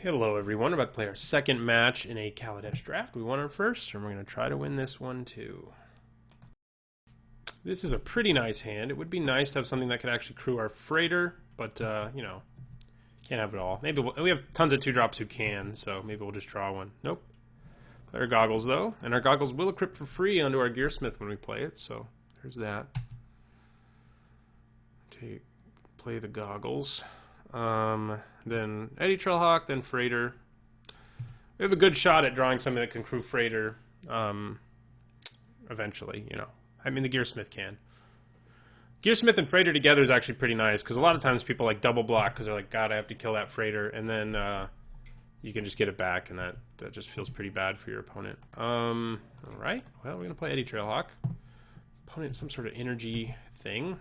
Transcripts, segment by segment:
Hello everyone, we're about to play our second match in a Kaladesh draft. We won our first, and we're going to try to win this one too. This is a pretty nice hand. It would be nice to have something that could actually crew our freighter, but, you know, can't have it all. Maybe we have tons of 2-drops who can, so maybe we'll just draw one. Nope. Play our goggles, though, and our goggles will equip for free onto our Gearsmith when we play it, so there's that. Play the goggles. Then Eddy Trailhawk, then Freighter. We have a good shot at drawing something that can crew Freighter eventually, you know. I mean, the Gearsmith can. Gearsmith and Freighter together is actually pretty nice, because a lot of times people like double block because they're like, God, I have to kill that Freighter, and then you can just get it back, and that just feels pretty bad for your opponent. Alright, well, we're going to play Eddy Trailhawk. Opponent, some sort of energy thing.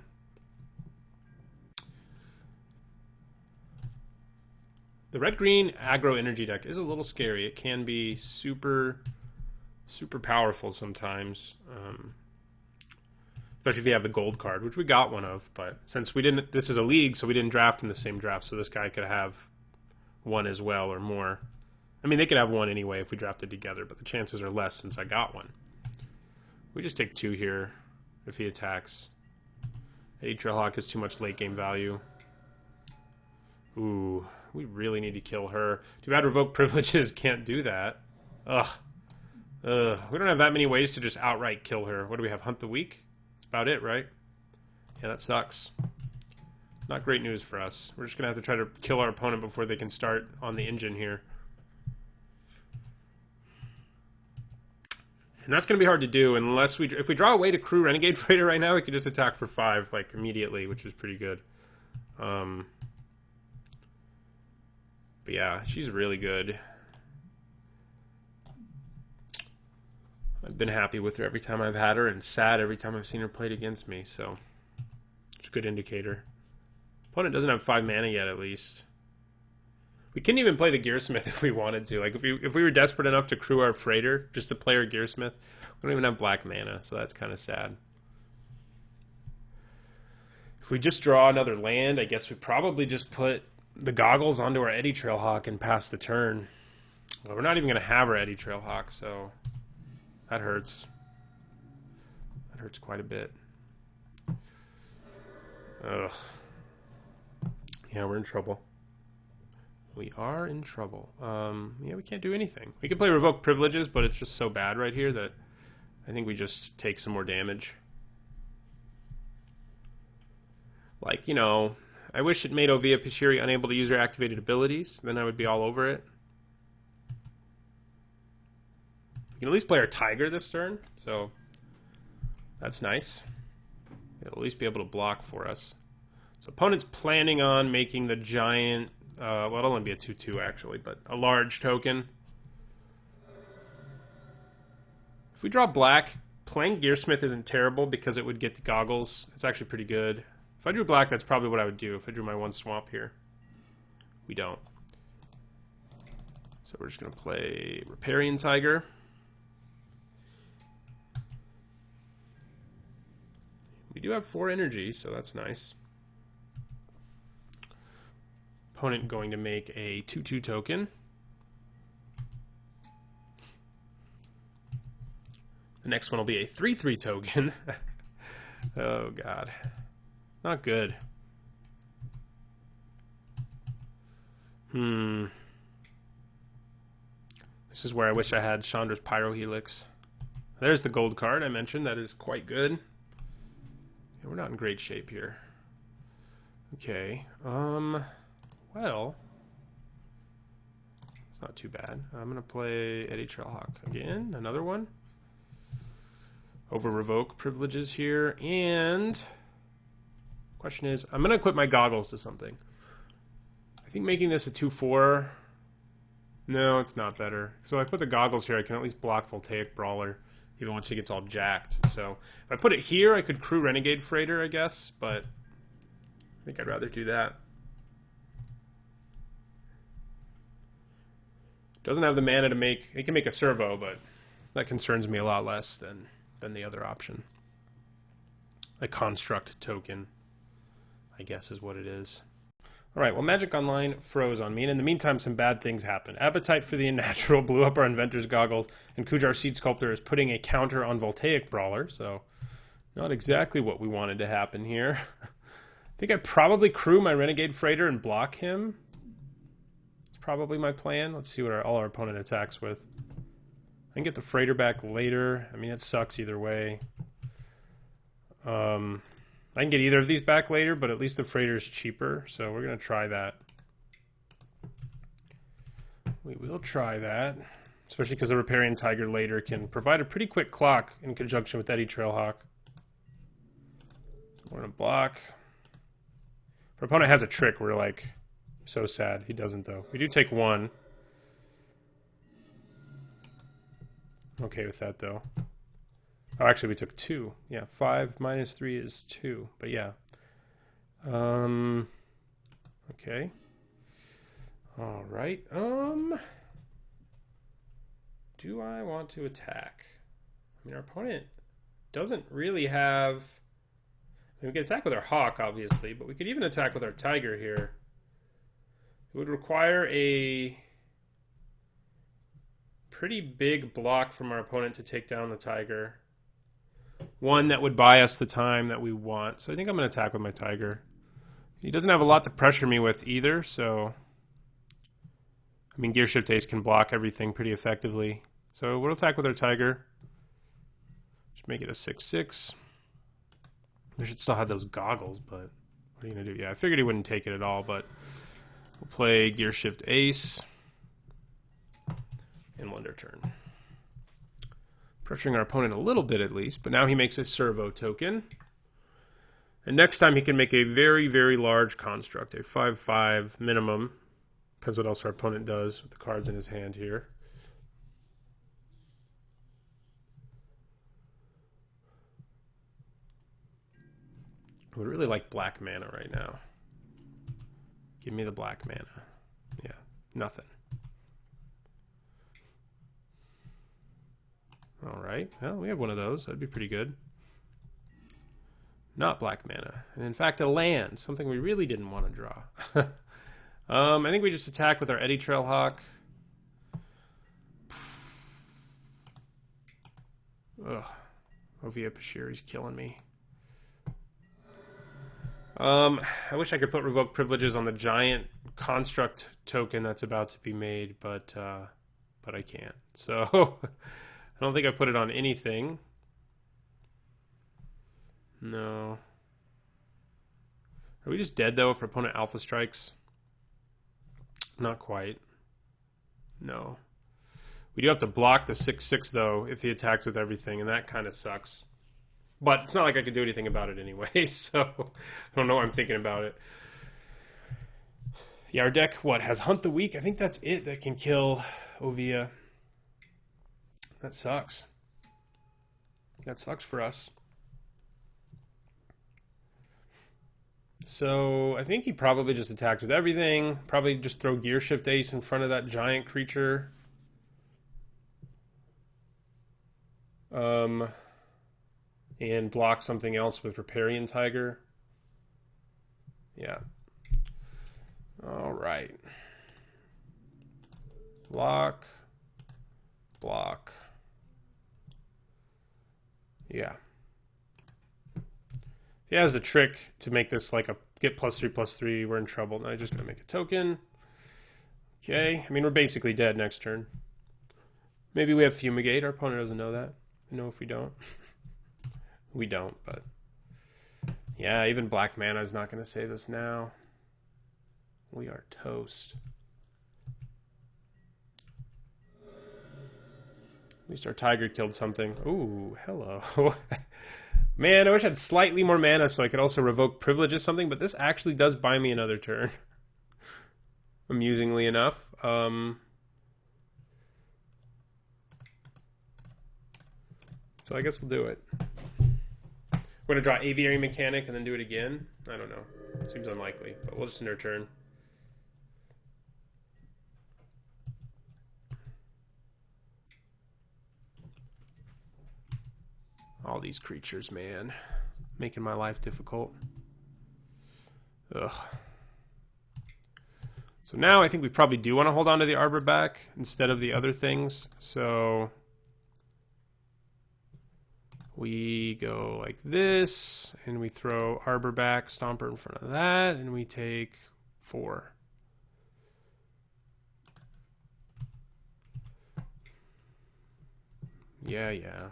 The red-green aggro energy deck is a little scary. It can be super powerful sometimes, especially if you have the gold card, which we got one of. But since we didn't, this is a league, so we didn't draft in the same draft. So this guy could have one as well or more. I mean, they could have one anyway if we drafted together, but the chances are less since I got one. We just take 2 here if he attacks. Eddy Trailhawk has too much late game value. Ooh. We really need to kill her. Too bad Revoke Privileges can't do that. Ugh. We don't have that many ways to just outright kill her. What do we have? Hunt the Weak? That's about it, right? Yeah, that sucks. Not great news for us. We're just going to have to try to kill our opponent before they can start on the engine here. And that's going to be hard to do unless if we draw a way to crew Renegade Freighter right now, we can just attack for 5, like, immediately, which is pretty good. But yeah, she's really good. I've been happy with her every time I've had her, and sad every time I've seen her played against me, so it's a good indicator. Opponent doesn't have 5 mana yet, at least. We couldn't even play the Gearsmith if we wanted to. Like, if we were desperate enough to crew our Freighter, just to play our Gearsmith, we don't even have black mana, so that's kind of sad. If we just draw another land, I guess we probably just put the goggles onto our Eddy Trailhawk and pass the turn. Well, we're not even going to have our Eddy Trailhawk, so that hurts. That hurts quite a bit. Ugh. Yeah, we're in trouble. We are in trouble. Yeah, we can't do anything. We could play Revoke Privileges, but it's just so bad right here that I think we just take some more damage. Like, you know, I wish it made Ovia Pashiri unable to use her activated abilities. Then I would be all over it. We can at least play our Tiger this turn, so that's nice. It'll at least be able to block for us. So opponent's planning on making the giant, well, it'll only be a 2/2 actually, but a large token. If we draw black, playing Gearsmith isn't terrible because it would get the goggles. It's actually pretty good. If I drew black, that's probably what I would do if I drew my 1 swamp here. We don't. So we're just going to play Riparian Tiger. We do have 4 energy, so that's nice. Opponent going to make a 2/2 token. The next one will be a 3/3 token. Oh, God. Not good. This is where I wish I had Chandra's Pyrohelix. There's the gold card I mentioned. That is quite good. Yeah, we're not in great shape here. Okay. Well, it's not too bad. I'm going to play Eddy Trailhawk again. Another one. Over Revoke Privileges here. And question is, I'm going to equip my goggles to something. I think making this a 2/4... No, it's not better. So I put the goggles here, I can at least block Voltaic Brawler, even once he gets all jacked. So if I put it here, I could crew Renegade Freighter, I guess, but I think I'd rather do that. Doesn't have the mana to make... It can make a servo, but that concerns me a lot less than the other option. A construct token, I guess is what it is. All right, well, Magic Online froze on me, and in the meantime, some bad things happened. Appetite for the Unnatural blew up our Inventor's Goggles, and Kujar Seed Sculptor is putting a counter on Voltaic Brawler, so not exactly what we wanted to happen here. I think I'd probably crew my Renegade Freighter and block him. It's probably my plan. Let's see what all our opponent attacks with. I can get the Freighter back later. I mean, it sucks either way. I can get either of these back later, but at least the Freighter is cheaper, so we're going to try that. We will try that, especially because the Riparian Tiger later can provide a pretty quick clock in conjunction with Eddy Trailhawk. We're going to block. If our opponent has a trick, we're like, so sad. He doesn't, though. We do take one. I'm okay with that, though. Oh, actually, we took 2. Yeah, 5 minus 3 is 2. But yeah. Okay. All right. Do I want to attack? I mean, our opponent doesn't really have... I mean, we can attack with our Hawk, obviously, but we could even attack with our Tiger here. It would require a pretty big block from our opponent to take down the Tiger. One that would buy us the time that we want. So I think I'm going to attack with my Tiger. He doesn't have a lot to pressure me with either, so... I mean, Gear Shift Ace can block everything pretty effectively. So we'll attack with our Tiger. Just make it a 6/6. We should still have those goggles, but what are you going to do? Yeah, I figured he wouldn't take it at all, but we'll play Gear Shift Ace. And end our turn. Pressuring our opponent a little bit at least, but now he makes a servo token. And next time he can make a very, very large construct, a 5/5 minimum. Depends what else our opponent does with the cards in his hand here. I would really like black mana right now. Give me the black mana. Yeah, nothing. All right, well, we have one of those. That'd be pretty good. Not black mana. And in fact, a land, something we really didn't want to draw. I think we just attack with our Eddy Trailhawk. Ugh. Ovia Pashiri's killing me. I wish I could put Revoke Privileges on the giant construct token that's about to be made, but I can't. So... I don't think I put it on anything. No. Are we just dead, though, if our opponent Alpha strikes? Not quite. No. We do have to block the 6/6, though, if he attacks with everything, and that kind of sucks. But it's not like I could do anything about it anyway, so I don't know what I'm thinking about it. Yeah, our deck, has Hunt the Weak? I think that's it that can kill Ovia. That sucks. That sucks for us. So I think he probably just attacked with everything. Probably just throw Gear Shift Ace in front of that giant creature. And block something else with Riparian Tiger. Yeah. All right. Block. Block. Yeah. If he has a trick to make this like a get +3/+3, we're in trouble. Now I'm just going to make a token. Okay. I mean, we're basically dead next turn. Maybe we have Fumigate. Our opponent doesn't know that. We know if we don't. We don't, but... Yeah, even black mana is not going to save us now. We are toast. At least our Tiger killed something. Ooh, hello. Man, I wish I had slightly more mana so I could also revoke Privileges something, but this actually does buy me another turn. Amusingly enough. So I guess we'll do it. We're going to draw Aviary Mechanic and then do it again? I don't know. Seems unlikely, but we'll just end our turn. All these creatures, man. Making my life difficult. Ugh. So now I think we probably do want to hold on to the Arbor back instead of the other things. So we go like this, and we throw Arbor back, Stomper in front of that, and we take 4. Yeah.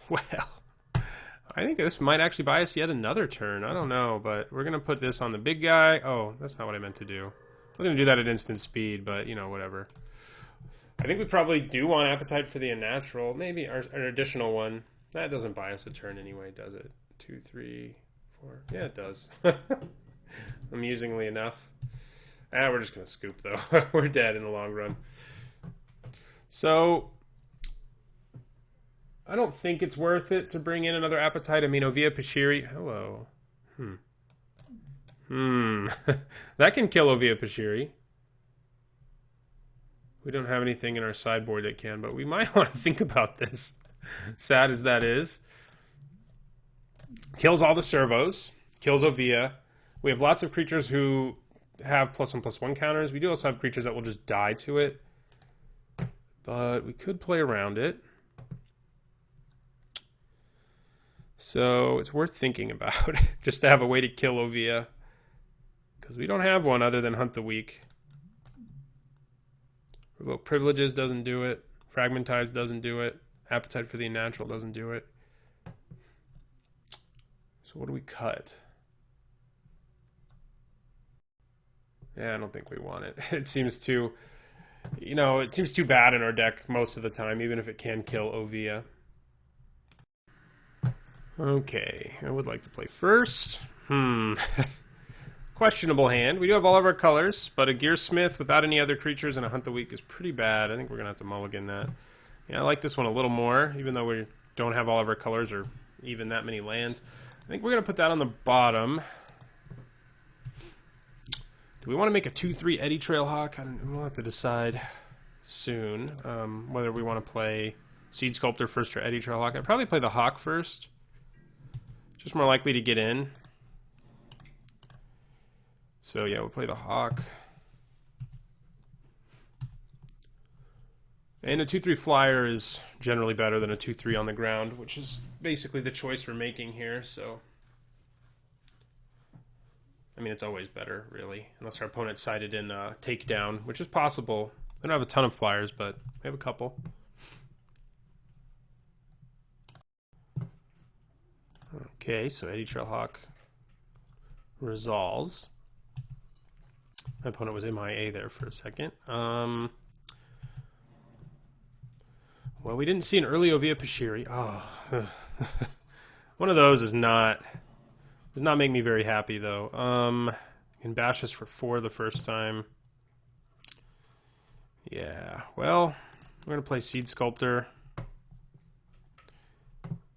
Well, I think this might actually buy us yet another turn. I don't know, but we're going to put this on the big guy. Oh, that's not what I meant to do. I was going to do that at instant speed, but, you know, whatever. I think we probably do want Appetite for the Unnatural. Maybe our additional one. That doesn't buy us a turn anyway, does it? 2, 3, 4. Yeah, it does. Amusingly enough. We're just going to scoop, though. We're dead in the long run. So I don't think it's worth it to bring in another Appetite. I mean, Ovia Pashiri. Hello. That can kill Ovia Pashiri. We don't have anything in our sideboard that can, but we might want to think about this. Sad as that is. Kills all the servos. Kills Ovia. We have lots of creatures who have +1/+1 counters. We do also have creatures that will just die to it. But we could play around it. So it's worth thinking about, just to have a way to kill Ovia. Because we don't have one other than Hunt the Weak. Revoke Privileges doesn't do it. Fragmentize doesn't do it. Appetite for the Unnatural doesn't do it. So what do we cut? Yeah, I don't think we want it. It seems too, it seems too bad in our deck most of the time, even if it can kill Ovia. Okay, I would like to play first. Questionable hand. We do have all of our colors, but a Gearsmith without any other creatures and a Hunt the Weak is pretty bad. I think we're going to have to mulligan that. Yeah, I like this one a little more, even though we don't have all of our colors or even that many lands. I think we're going to put that on the bottom. Do we want to make a 2/3 Eddy Trailhawk? We'll have to decide soon whether we want to play Seed Sculptor first or Eddy Trailhawk. I'd probably play the Hawk first. Just more likely to get in. So yeah, we'll play the Hawk. And a 2/3 flyer is generally better than a 2/3 on the ground, which is basically the choice we're making here. So, I mean, it's always better, really, unless our opponent sided in takedown, which is possible. We don't have a ton of flyers, but we have a couple. Okay, so Eddy Trailhawk resolves. My opponent was MIA there for a second. Well, we didn't see an early Ovia Pashiri. Oh, one of those does not make me very happy, though. Can bash us for 4 the first time. Yeah, well, we're going to play Seed Sculptor.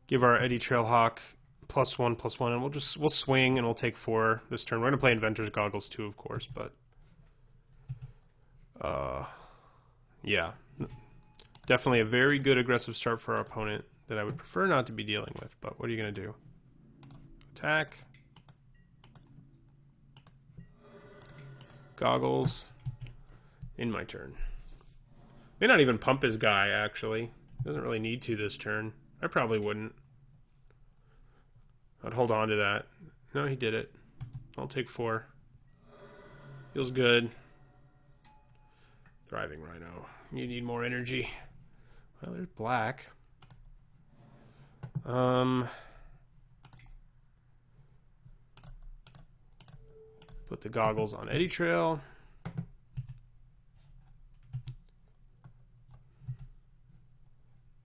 Give our Eddy Trailhawk +1/+1, and we'll swing and we'll take 4 this turn. We're going to play Inventor's Goggles too, of course, but yeah. Definitely a very good aggressive start for our opponent that I would prefer not to be dealing with, but what are you going to do? Attack. Goggles. In my turn. May not even pump his guy, actually. Doesn't really need to this turn. I probably wouldn't. I'd hold on to that. No, he did it. I'll take 4. Feels good. Thriving Rhino. You need more energy. Well, there's black. Put the goggles on Eddy Trail.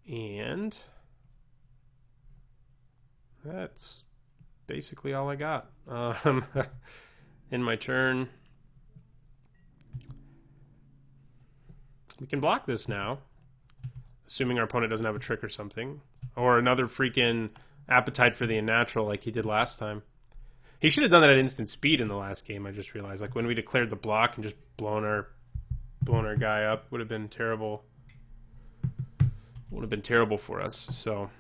And that's basically all I got. In my turn, we can block this now, assuming our opponent doesn't have a trick or something. Or another freaking Appetite for the Unnatural like he did last time. He should have done that at instant speed in the last game, I just realized. Like when we declared the block and just blown our guy up would have been terrible. Would have been terrible for us. So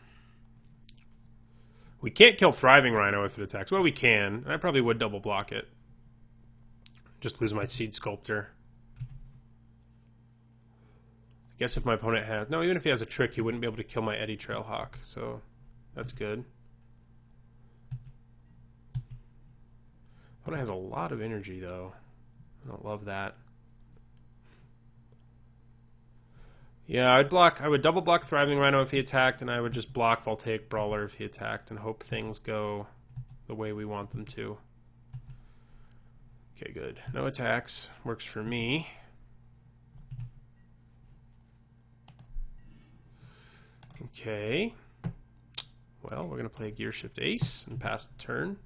We can't kill Thriving Rhino if it attacks. Well, we can. I probably would double block it. Just lose my Seed Sculptor. I guess if my opponent has... No, even if he has a trick, he wouldn't be able to kill my Eddy Trailhawk. So, that's good. Opponent has a lot of energy, though. I don't love that. Yeah, I would double block Thriving Rhino if he attacked, and I would just block Voltaic Brawler if he attacked, and hope things go the way we want them to. Okay, good. No attacks. Works for me. Okay. Well, we're going to play Gear Shift Ace and pass the turn.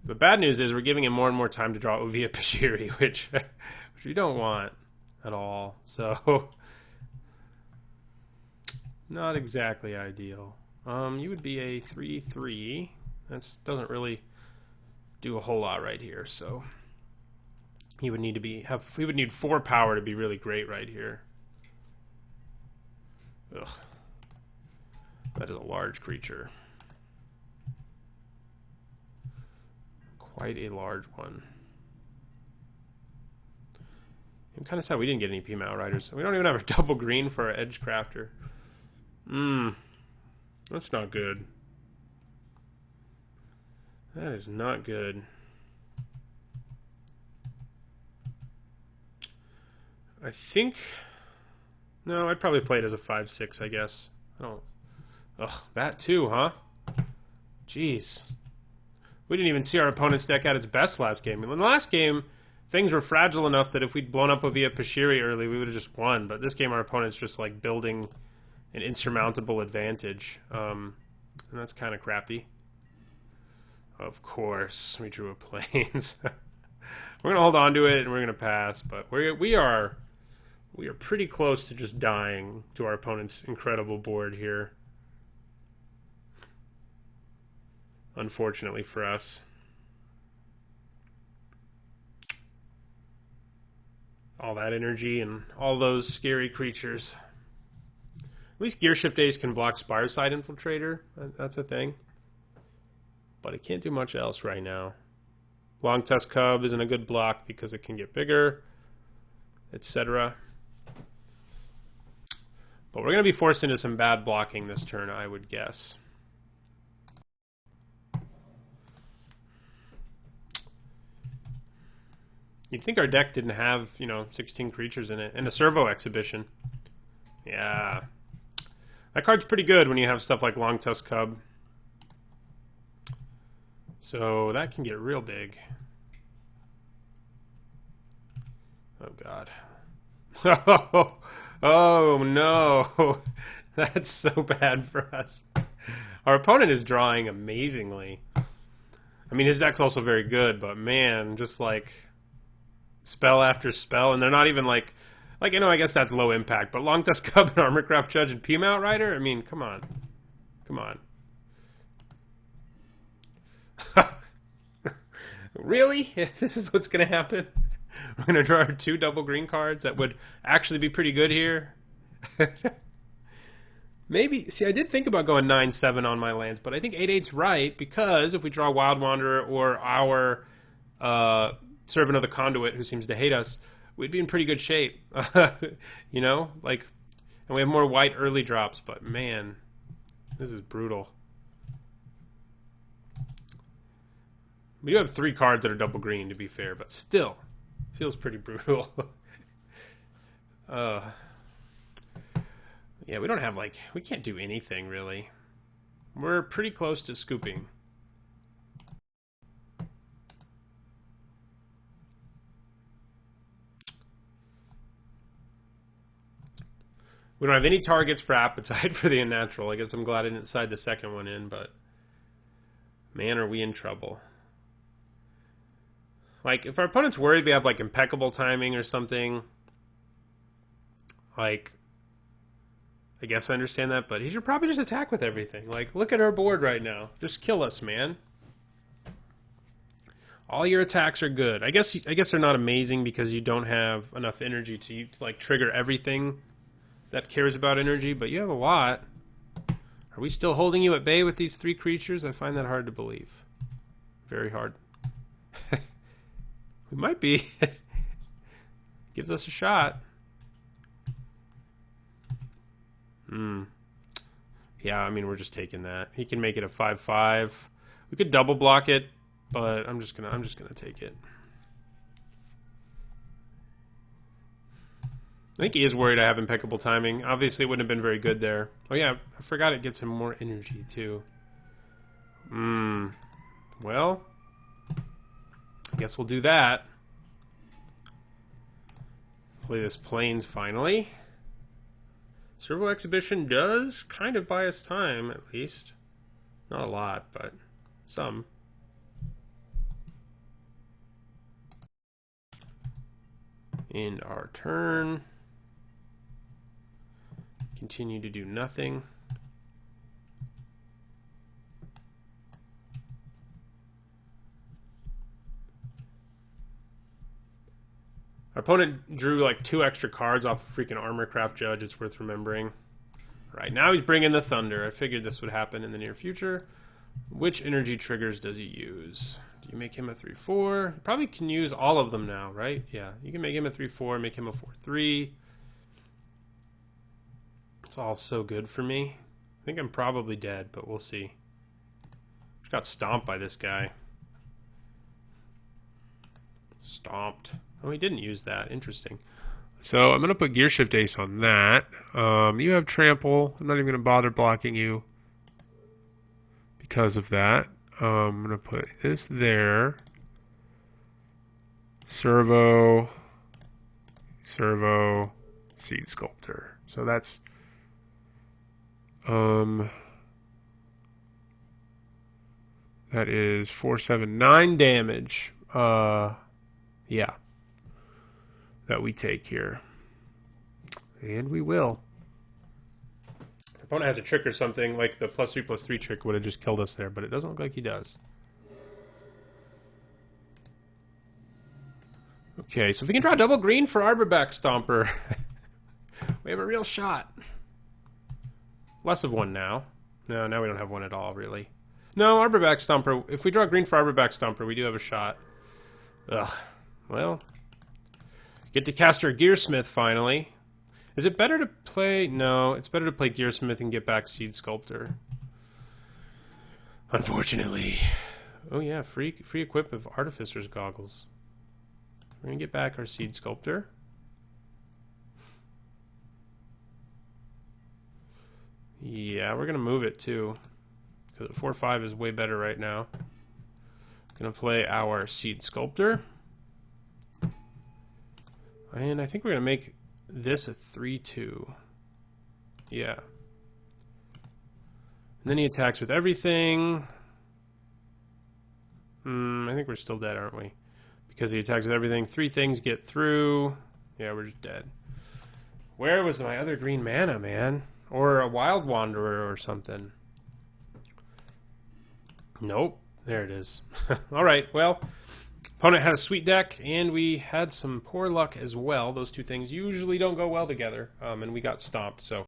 The bad news is we're giving him more and more time to draw Ovia Pashiri, which we don't want at all. So, not exactly ideal. You would be a 3/3. That doesn't really do a whole lot right here. So, he would need to he would need 4 power to be really great right here. Ugh, that is a large creature. Quite a large one. I'm kind of sad we didn't get any Pima Outriders. We don't even have a double green for our Edge Crafter. That's not good. That is not good. I think... No, I'd probably play it as a 5/6, I guess. I don't... Ugh, that too, huh? Jeez. We didn't even see our opponent's deck at its best last game. In the last game, things were fragile enough that if we'd blown up Ovia Pashiri early, we would have just won. But this game, our opponent's just like building an insurmountable advantage. And that's kind of crappy. Of course, we drew a Plains. We're going to hold on to it, and we're going to pass. But we are pretty close to just dying to our opponent's incredible board here. Unfortunately for us. All that energy and all those scary creatures. At least Gear Shift Ace can block Spireside Infiltrator. That's a thing. But it can't do much else right now. Long Tusk Cub isn't a good block because it can get bigger, etc. But we're going to be forced into some bad blocking this turn, I would guess. You'd think our deck didn't have, 16 creatures in it. And a Servo Exhibition. Yeah. That card's pretty good when you have stuff like Long Tusk Cub. So that can get real big. Oh, God. Oh, no. That's so bad for us. Our opponent is drawing amazingly. I mean, his deck's also very good, but man, just like... spell after spell, and they're not even like I guess that's low impact, but Long Tusk Cub and Armorcraft Judge and Pima Outrider? I mean, come on. Really? This is what's going to happen? We're going to draw our 2 double green cards that would actually be pretty good here? Maybe, see, I did think about going 9/7 on my lands, but I think 8/8's right, because if we draw Wild Wanderer or our... Servant of the Conduit, who seems to hate us, we'd be in pretty good shape. And we have more white early drops, but man, this is brutal. We do have 3 cards that are double green, to be fair, but still, feels pretty brutal. Yeah, we don't have, we can't do anything, really. We're pretty close to scooping. We don't have any targets for Appetite for the Unnatural. I guess I'm glad I didn't side the second one in, but man, are we in trouble. If our opponent's worried we have, impeccable timing or something, I guess I understand that, but he should probably just attack with everything. Look at our board right now. Just kill us, man. All your attacks are good. I guess they're not amazing because you don't have enough energy to like trigger everything that cares about energy, but you have a lot. Are we still holding you at bay with these 3 creatures? I find that hard to believe. Very hard. We might be. Gives us a shot. Yeah, I mean, we're just taking that. He can make it a 5/5. We could double block it, but I'm just gonna take it. I think he is worried I have impeccable timing. Obviously, it wouldn't have been very good there. Oh yeah, I forgot it gets him more energy too. Well, I guess we'll do that. Play this Plains finally. Servo Exhibition does kind of buy us time, at least. Not a lot, but some. End our turn. Continue to do nothing. Our opponent drew like 2 extra cards off a freaking Armorcraft Judge. It's worth remembering. Right, now he's bringing the Thunder. I figured this would happen in the near future. Which energy triggers does he use? Do you make him a 3/4? You probably can use all of them now, right? Yeah, you can make him a 3/4, make him a 4/3. It's all so good for me. I think I'm probably dead, but we'll see. Just got stomped by this guy. Stomped. Oh, he didn't use that. Interesting. So I'm going to put Gear Shift Ace on that. You have Trample. I'm not even going to bother blocking you because of that. I'm going to put this there. Servo, Seed Sculptor. So that's that is 479 damage. Yeah. That we take here. And we will. If the opponent has a trick or something, like the +3/+3 trick would have just killed us there, but it doesn't look like he does. Okay, so if we can draw double green for Arborback Stomper, we have a real shot. Less of one now. No, now we don't have one at all, really. No, Arborback Stomper. If we draw green for Arborback Stomper, we do have a shot. Ugh. Well, get to cast our Gearsmith finally. Is it better to play? No, it's better to play Gearsmith and get back Seed Sculptor. Unfortunately. Oh yeah, free equip of Artificer's Goggles. We're gonna get back our Seed Sculptor. Yeah, we're gonna move it too, because 4/5 is way better right now. Gonna play our Seed Sculptor. And I think we're going to make this a 3/2. Yeah. And then he attacks with everything. I think we're still dead, aren't we? Because he attacks with everything. 3 things get through. Yeah, we're just dead. Where was my other green mana, man? Or a Wild Wanderer or something. Nope. There it is. Alright, well... Opponent had a sweet deck, and we had some poor luck as well. Those 2 things usually don't go well together, and we got stomped, so